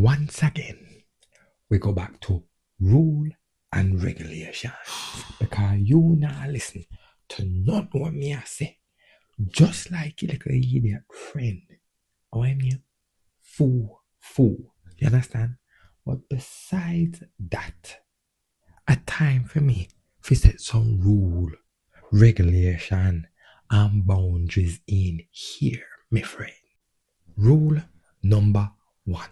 Once again, we go back to rule and regulation. Because you now listen to not what me I say. Just like your little idiot friend. Oh, I mean, fool. You understand? But besides that, a time for me to set some rule, regulation, and boundaries in here, my friend. Rule number 1.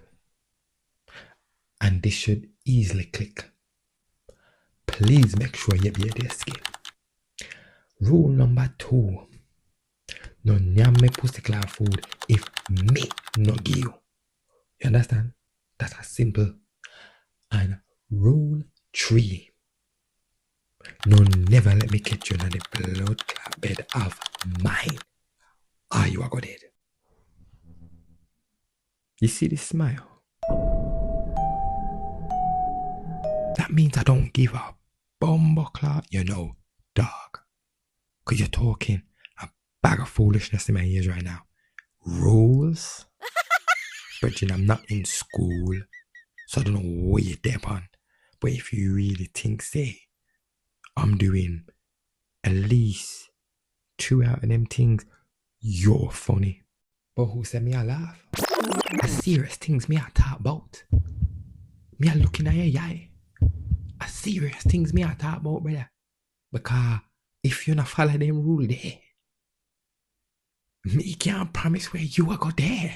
And this should easily click. Please make sure you be at your skin. Rule number 2. No nyam me pussy club food if me no give you. You understand? That's as simple. And rule 3. No never let me catch you on the blood clot bed of mine. You are go dead. You see this smile? That means I don't give a bumbuckler, you know, dog. Cause you're talking a bag of foolishness in my ears right now. Rules? But I'm not in school, so I don't know what you're there on. But if you really think, say, I'm doing at least 2 out of them things, you're funny. But who said me I laugh? The serious things me I talk about. Me I looking at your eye. A serious things me I talk about, brother. Because if you not follow them rule there, me can't promise where you are go there.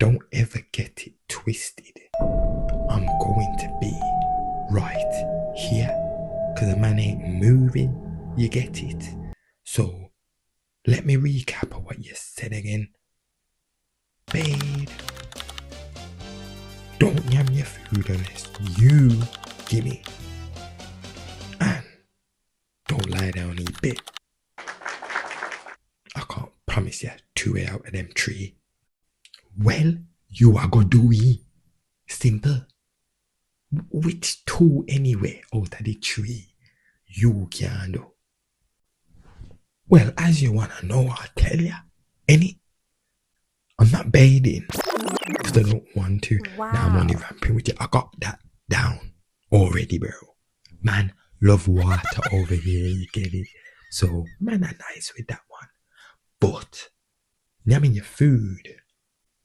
Don't ever get it twisted. I'm going to be right here. Cause the man ain't moving. You get it? So let me recap of what you said again. Babe, don't yam your food unless you give me. And don't lie down eat bit. I can't promise you 2 out of them 3. Well, you are gonna do it. Simple. Which 2 anyway out of the 3 you can do? Well, as you wanna know, I'll tell ya. Any? I'm not baiting because I don't want to. Wow. Now I'm only ramping with you. I got that down already, bro. Man, love water over here, you get it? So, man, I'm nice with that one. But, yamming your food,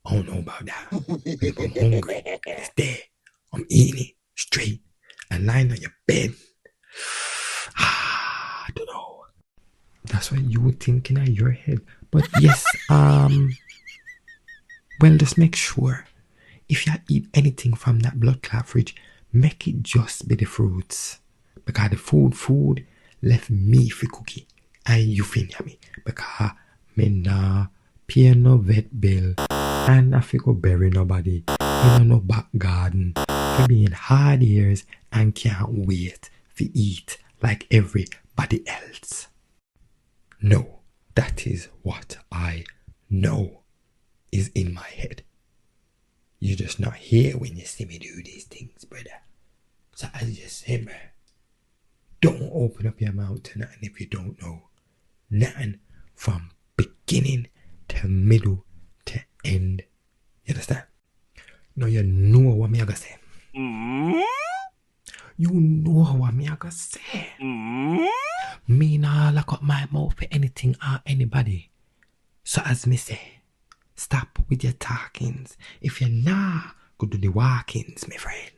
I don't know about that. If I'm hungry, it's there. I'm eating it straight and lying on your bed. I don't know. That's what you were thinking in your head. But yes, well, just make sure if you eat anything from that blood clot fridge, make it just be the fruits. Because the food left me for cookie. And you finish me. Because me nah pay no vet bill. And I go bury nobody in no back garden for being hard ears and can't wait to eat like everybody else. No, that is what I know is in my head. You're just not here when you see me do these things, brother. So as you say, man, don't open up your mouth to nothing if you don't know. Nothing from beginning to middle to end. You understand? Now you know what me I gonna say. You know what me I gonna say. Me nah lock up my mouth for anything or anybody. So as me say, stop with your talkings. If you're nah, go do the walkings, my friend.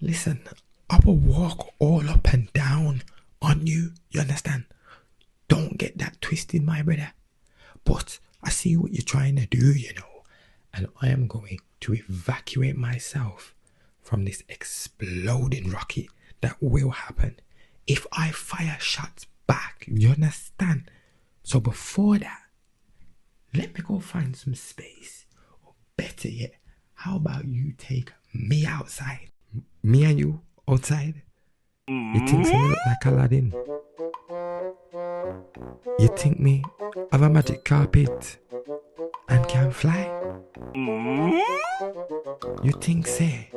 Listen, I will walk all up and down on you. You understand? Don't get that twisted, my brother. But I see what you're trying to do, you know. And I am going to evacuate myself from this exploding rocket that will happen if I fire shots back. You understand? So before that, let me go find some space. Or better yet, how about you take me outside? Me and you outside? You think me look like Aladdin? You think me have a magic carpet and can fly? You think say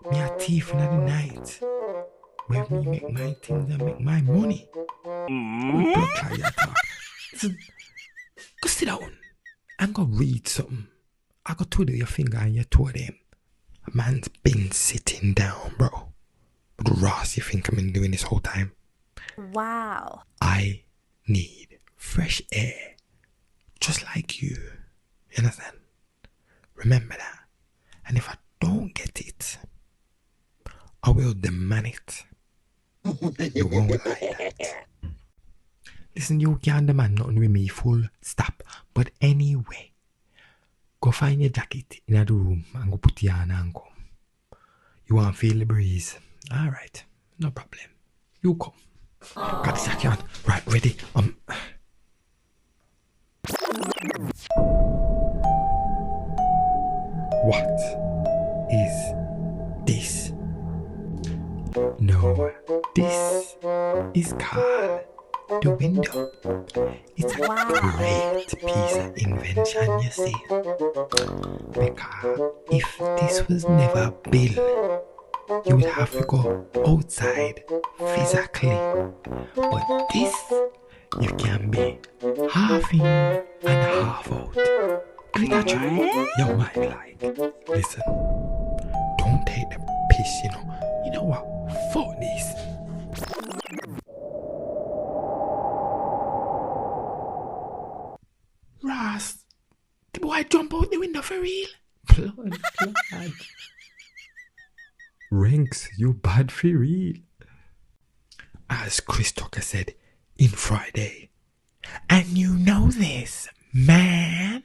me a thief in the night where me make my things and make my money? Good blood try your talk. Listen, go sit down and go read something. I got to do your finger and your toe them. A man's been sitting down, bro. But Ross, you think I've been doing this whole time? Wow. I need fresh air. Just like you. You understand? Remember that. And if I don't get it, I will demand it. You won't like that. Listen, you can't demand nothing with me, full stop. But anyway, go find your jacket in the room and go put it on and come. You want to feel the breeze? Alright, no problem. You come. Got the jacket on. Right, ready? What is this? No, this is called the window. It's a great piece of invention, you see. Because if this was never built, you would have to go outside physically. But this, you can be half in and half out. Give it a try. You might like. Listen, don't take the piss, you know. You know what? Fuck this. Ross, the boy jump out the window for real? Blood. Renks, you bad for real. As Chris Tucker said in Friday. And you know this, man.